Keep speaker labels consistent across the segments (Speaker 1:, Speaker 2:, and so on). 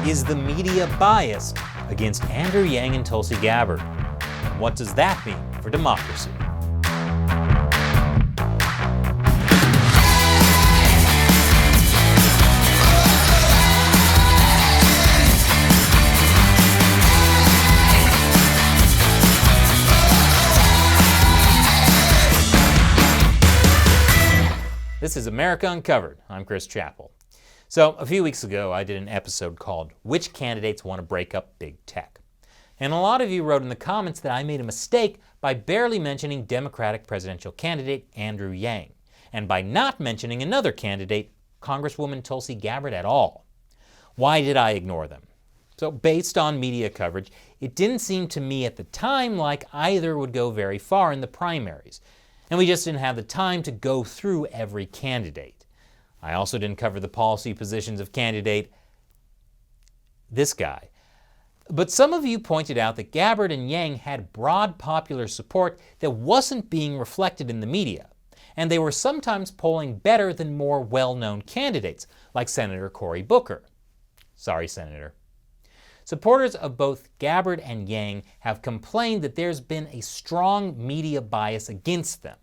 Speaker 1: Is the media biased against Andrew Yang and Tulsi Gabbard? And what does that mean for democracy? This is America Uncovered. I'm Chris Chappell. So, a few weeks ago, I did an episode called Which Candidates Want to Break Up Big Tech? And a lot of you wrote in the comments that I made a mistake by barely mentioning Democratic presidential candidate Andrew Yang, and by not mentioning another candidate, Congresswoman Tulsi Gabbard, at all. Why did I ignore them? So, based on media coverage, it didn't seem to me at the time like either would go very far in the primaries. And we just didn't have the time to go through every candidate. I also didn't cover the policy positions of candidate this guy. But some of you pointed out that Gabbard and Yang had broad popular support that wasn't being reflected in the media, and they were sometimes polling better than more well-known candidates, like Senator Cory Booker. Sorry, Senator. Supporters of both Gabbard and Yang have complained that there's been a strong media bias against them.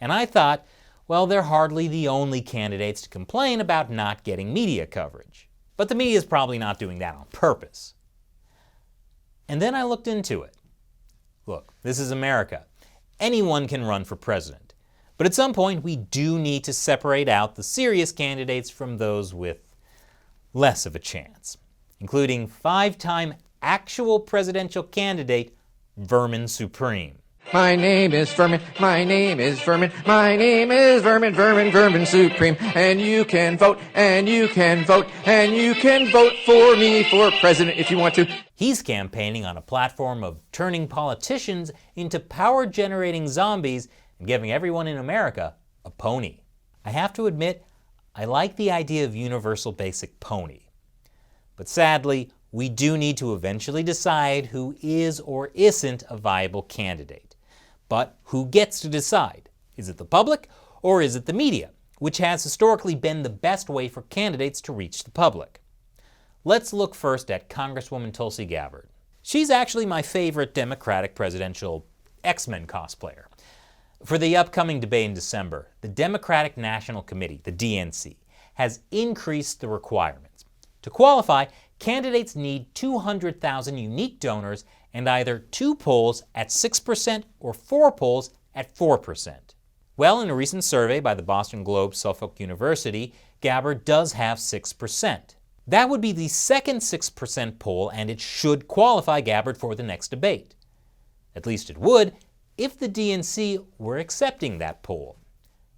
Speaker 1: And I thought, well, they're hardly the only candidates to complain about not getting media coverage. But the media is probably not doing that on purpose. And then I looked into it. Look, this is America. Anyone can run for president. But at some point, we do need to separate out the serious candidates from those with less of a chance, including five-time actual presidential candidate Vermin Supreme.
Speaker 2: My name is Vermin, my name is Vermin, my name is Vermin, Vermin Supreme. And you can vote, and you can vote, and you can vote for me for president if you want to.
Speaker 1: He's campaigning on a platform of turning politicians into power-generating zombies and giving everyone in America a pony. I have to admit, I like the idea of universal basic pony. But sadly, we do need to eventually decide who is or isn't a viable candidate. But who gets to decide? Is it the public or is it the media, which has historically been the best way for candidates to reach the public? Let's look first at Congresswoman Tulsi Gabbard. She's actually my favorite Democratic presidential X-Men cosplayer. For the upcoming debate in December, the Democratic National Committee, the DNC, has increased the requirements. To qualify, candidates need 200,000 unique donors and either 2 polls at 6% or 4 polls at 4%. Well, in a recent survey by the Boston Globe Suffolk University, Gabbard does have 6%. That would be the second 6% poll, and it should qualify Gabbard for the next debate. At least it would if the DNC were accepting that poll.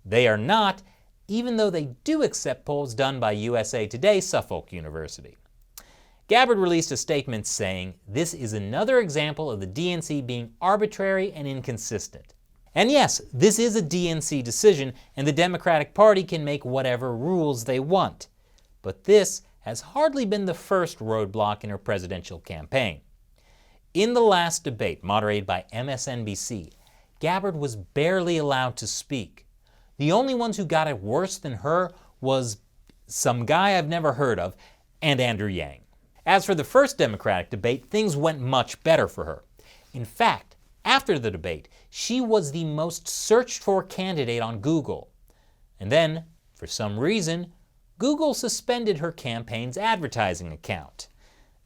Speaker 1: They are not, even though they do accept polls done by USA Today Suffolk University. Gabbard released a statement saying, "This is another example of the DNC being arbitrary and inconsistent." And yes, this is a DNC decision, and the Democratic Party can make whatever rules they want. But this has hardly been the first roadblock in her presidential campaign. In the last debate, moderated by MSNBC, Gabbard was barely allowed to speak. The only ones who got it worse than her was some guy I've never heard of and Andrew Yang. As for the first Democratic debate, things went much better for her. In fact, after the debate, she was the most searched for candidate on Google. And then, for some reason, Google suspended her campaign's advertising account.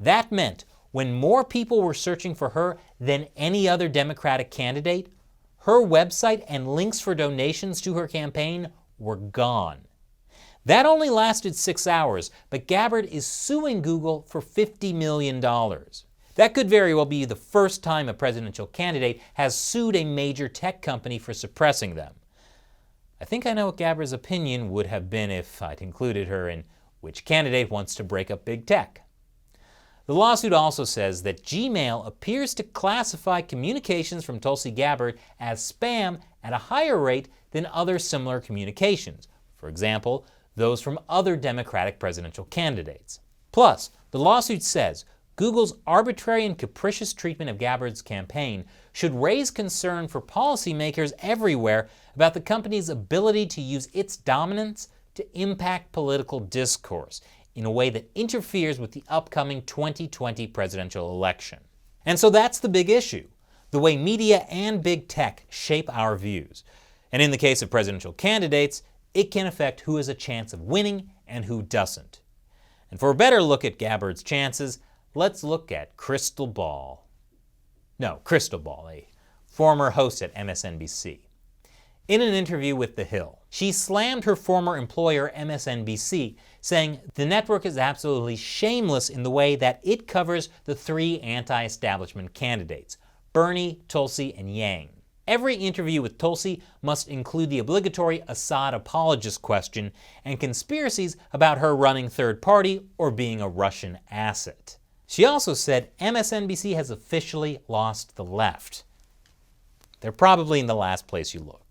Speaker 1: That meant when more people were searching for her than any other Democratic candidate, her website and links for donations to her campaign were gone. That only lasted 6 hours, but Gabbard is suing Google for $50 million. That could very well be the first time a presidential candidate has sued a major tech company for suppressing them. I think I know what Gabbard's opinion would have been if I'd included her in Which Candidate Wants to Break Up Big Tech. The lawsuit also says that Gmail appears to classify communications from Tulsi Gabbard as spam at a higher rate than other similar communications. For example, those from other Democratic presidential candidates. Plus, the lawsuit says Google's arbitrary and capricious treatment of Gabbard's campaign should raise concern for policymakers everywhere about the company's ability to use its dominance to impact political discourse, in a way that interferes with the upcoming 2020 presidential election. And so that's the big issue, the way media and big tech shape our views. And in the case of presidential candidates, it can affect who has a chance of winning and who doesn't. And for a better look at Gabbard's chances, let's look at Crystal Ball, a former host at MSNBC. In an interview with The Hill, she slammed her former employer MSNBC, saying the network is absolutely shameless in the way that it covers the three anti-establishment candidates, Bernie, Tulsi, and Yang. Every interview with Tulsi must include the obligatory Assad apologist question and conspiracies about her running third party or being a Russian asset. She also said MSNBC has officially lost the left. They're probably in the last place you look.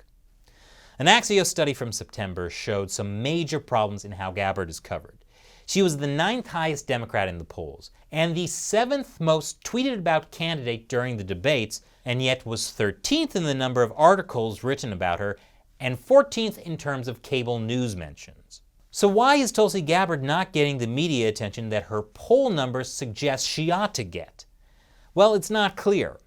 Speaker 1: An Axios study from September showed some major problems in how Gabbard is covered. She was the 9th highest Democrat in the polls, and the 7th most tweeted about candidate during the debates, and yet was 13th in the number of articles written about her, and 14th in terms of cable news mentions. So why is Tulsi Gabbard not getting the media attention that her poll numbers suggest she ought to get? Well, it's not clear,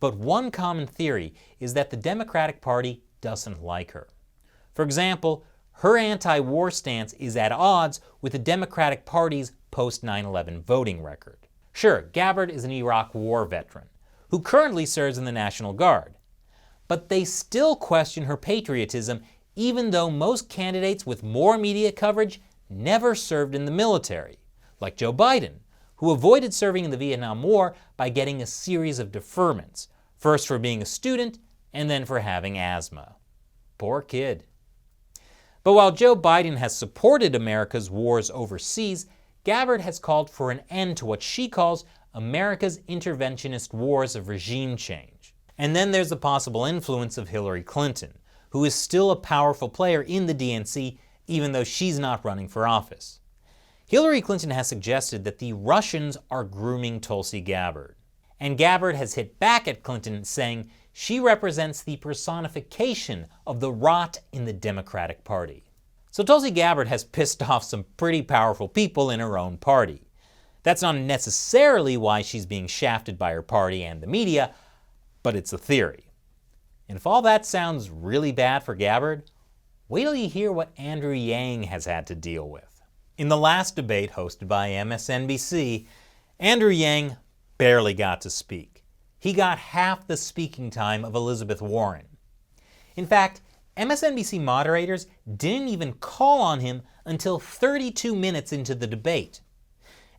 Speaker 1: but one common theory is that the Democratic Party doesn't like her. For example, her anti-war stance is at odds with the Democratic Party's post-9/11 voting record. Sure, Gabbard is an Iraq War veteran who currently serves in the National Guard, but they still question her patriotism even though most candidates with more media coverage never served in the military, like Joe Biden, who avoided serving in the Vietnam War by getting a series of deferments, first for being a student and then for having asthma. Poor kid. But while Joe Biden has supported America's wars overseas, Gabbard has called for an end to what she calls America's interventionist wars of regime change. And then there's the possible influence of Hillary Clinton, who is still a powerful player in the DNC even though she's not running for office. Hillary Clinton has suggested that the Russians are grooming Tulsi Gabbard. And Gabbard has hit back at Clinton, saying she represents the personification of the rot in the Democratic Party. So Tulsi Gabbard has pissed off some pretty powerful people in her own party. That's not necessarily why she's being shafted by her party and the media, but it's a theory. And if all that sounds really bad for Gabbard, wait till you hear what Andrew Yang has had to deal with. In the last debate hosted by MSNBC, Andrew Yang barely got to speak. He got half the speaking time of Elizabeth Warren. In fact, MSNBC moderators didn't even call on him until 32 minutes into the debate.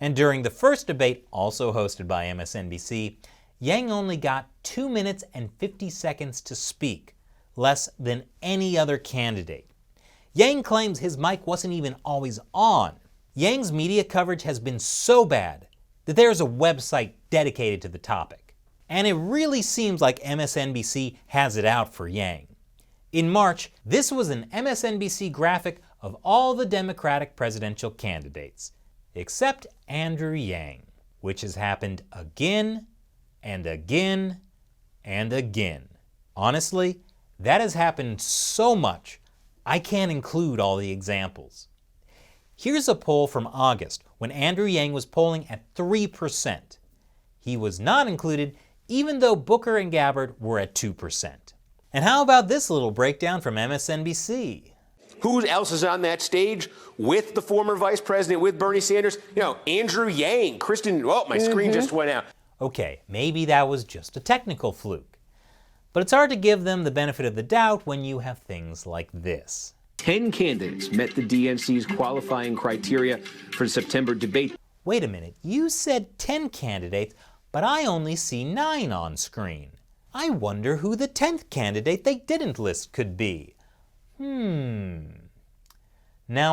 Speaker 1: And during the first debate, also hosted by MSNBC, Yang only got 2 minutes and 50 seconds to speak, less than any other candidate. Yang claims his mic wasn't even always on. Yang's media coverage has been so bad that there is a website dedicated to the topic. And it really seems like MSNBC has it out for Yang. In March, this was an MSNBC graphic of all the Democratic presidential candidates, except Andrew Yang, which has happened again and again and again. Honestly, that has happened so much, I can't include all the examples. Here's a poll from August when Andrew Yang was polling at 3%. He was not included even though Booker and Gabbard were at 2%. And how about this little breakdown from MSNBC?
Speaker 3: Who else is on that stage with the former vice president, with Bernie Sanders? Andrew Yang, my screen just went out.
Speaker 1: Okay, maybe that was just a technical fluke. But it's hard to give them the benefit of the doubt when you have things like this.
Speaker 4: 10 candidates met the DNC's qualifying criteria for the September debate.
Speaker 1: Wait a minute, you said 10 candidates, but I only see 9 on screen. I wonder who the 10th candidate they didn't list could be. Now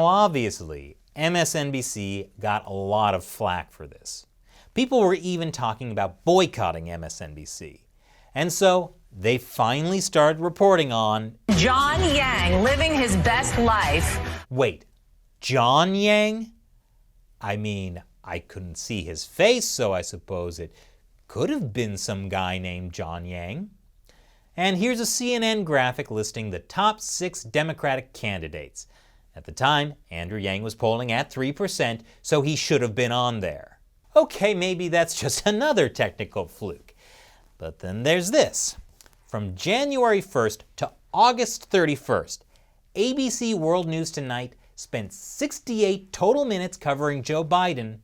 Speaker 1: obviously, MSNBC got a lot of flack for this. People were even talking about boycotting MSNBC. And so, they finally started reporting on
Speaker 5: John Yang living his best life.
Speaker 1: Wait, John Yang? I mean, I couldn't see his face, so I suppose it could have been some guy named John Yang. And here's a CNN graphic listing the top 6 Democratic candidates. At the time, Andrew Yang was polling at 3%, so he should have been on there. Okay, maybe that's just another technical fluke. But then there's this. From January 1st to August 31st, ABC World News Tonight spent 68 total minutes covering Joe Biden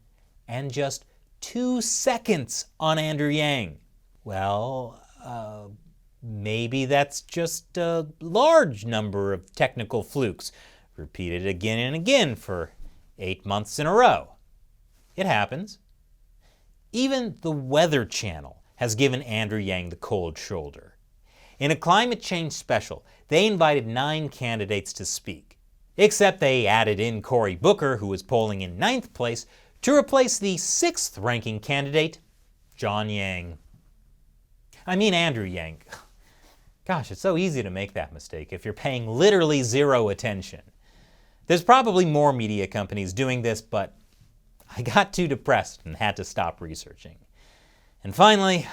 Speaker 1: and just 2 seconds on Andrew Yang. Well, maybe that's just a large number of technical flukes, repeated again and again for 8 months in a row. It happens. Even the Weather Channel has given Andrew Yang the cold shoulder. In a climate change special, they invited 9 candidates to speak, except they added in Cory Booker, who was polling in 9th place, to replace the 6th ranking candidate, John Yang. I mean Andrew Yang. Gosh, it's so easy to make that mistake if you're paying literally zero attention. There's probably more media companies doing this, but I got too depressed and had to stop researching. And finally,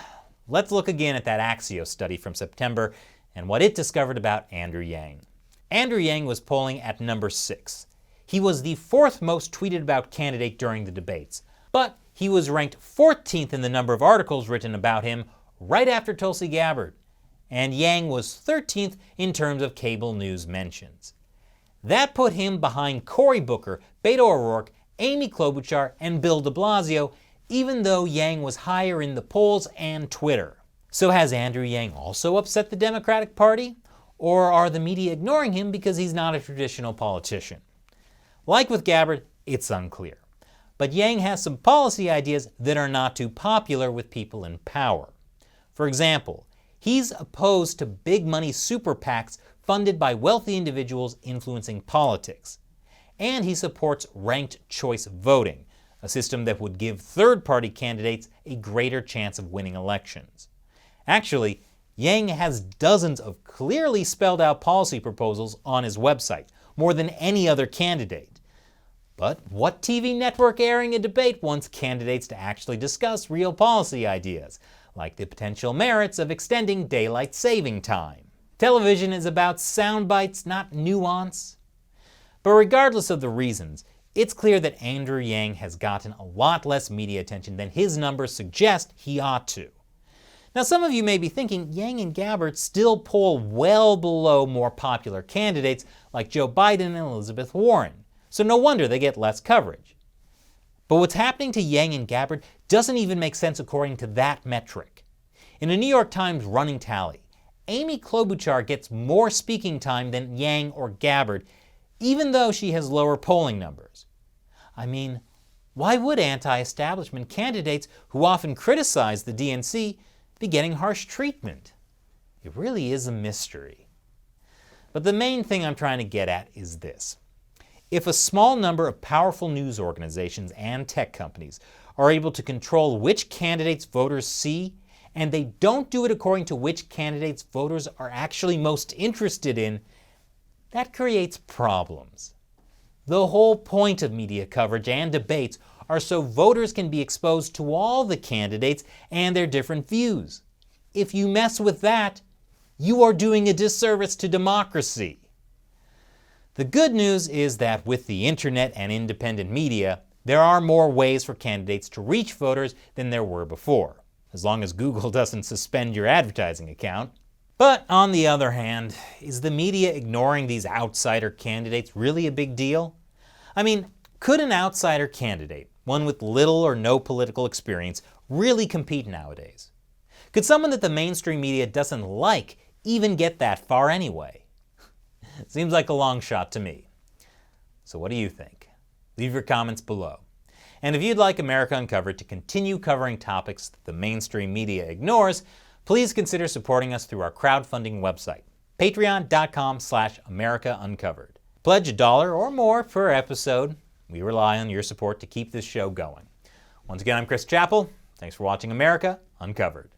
Speaker 1: let's look again at that Axios study from September and what it discovered about Andrew Yang. Andrew Yang was polling at number 6. He was the 4th most tweeted about candidate during the debates, but he was ranked 14th in the number of articles written about him right after Tulsi Gabbard, and Yang was 13th in terms of cable news mentions. That put him behind Cory Booker, Beto O'Rourke, Amy Klobuchar, and Bill de Blasio, even though Yang was higher in the polls and Twitter. So has Andrew Yang also upset the Democratic Party? Or are the media ignoring him because he's not a traditional politician? Like with Gabbard, it's unclear. But Yang has some policy ideas that are not too popular with people in power. For example, he's opposed to big money super PACs funded by wealthy individuals influencing politics. And he supports ranked choice voting, a system that would give third-party candidates a greater chance of winning elections. Actually, Yang has dozens of clearly spelled out policy proposals on his website, more than any other candidate. But what TV network airing a debate wants candidates to actually discuss real policy ideas, like the potential merits of extending daylight saving time? Television is about sound bites, not nuance. But regardless of the reasons, it's clear that Andrew Yang has gotten a lot less media attention than his numbers suggest he ought to. Now, some of you may be thinking Yang and Gabbard still poll well below more popular candidates like Joe Biden and Elizabeth Warren, so no wonder they get less coverage. But what's happening to Yang and Gabbard doesn't even make sense according to that metric. In a New York Times running tally, Amy Klobuchar gets more speaking time than Yang or Gabbard, even though she has lower polling numbers. I mean, why would anti-establishment candidates who often criticize the DNC be getting harsh treatment? It really is a mystery. But the main thing I'm trying to get at is this. If a small number of powerful news organizations and tech companies are able to control which candidates voters see, and they don't do it according to which candidates voters are actually most interested in, that creates problems. The whole point of media coverage and debates are so voters can be exposed to all the candidates and their different views. If you mess with that, you are doing a disservice to democracy. The good news is that with the internet and independent media, there are more ways for candidates to reach voters than there were before, as long as Google doesn't suspend your advertising account. But on the other hand, is the media ignoring these outsider candidates really a big deal? I mean, could an outsider candidate, one with little or no political experience, really compete nowadays? Could someone that the mainstream media doesn't like even get that far anyway? Seems like a long shot to me. So what do you think? Leave your comments below. And if you'd like America Uncovered to continue covering topics that the mainstream media ignores, please consider supporting us through our crowdfunding website, patreon.com/AmericaUncovered. Pledge $1 or more per episode. We rely on your support to keep this show going. Once again, I'm Chris Chappell. Thanks for watching America Uncovered.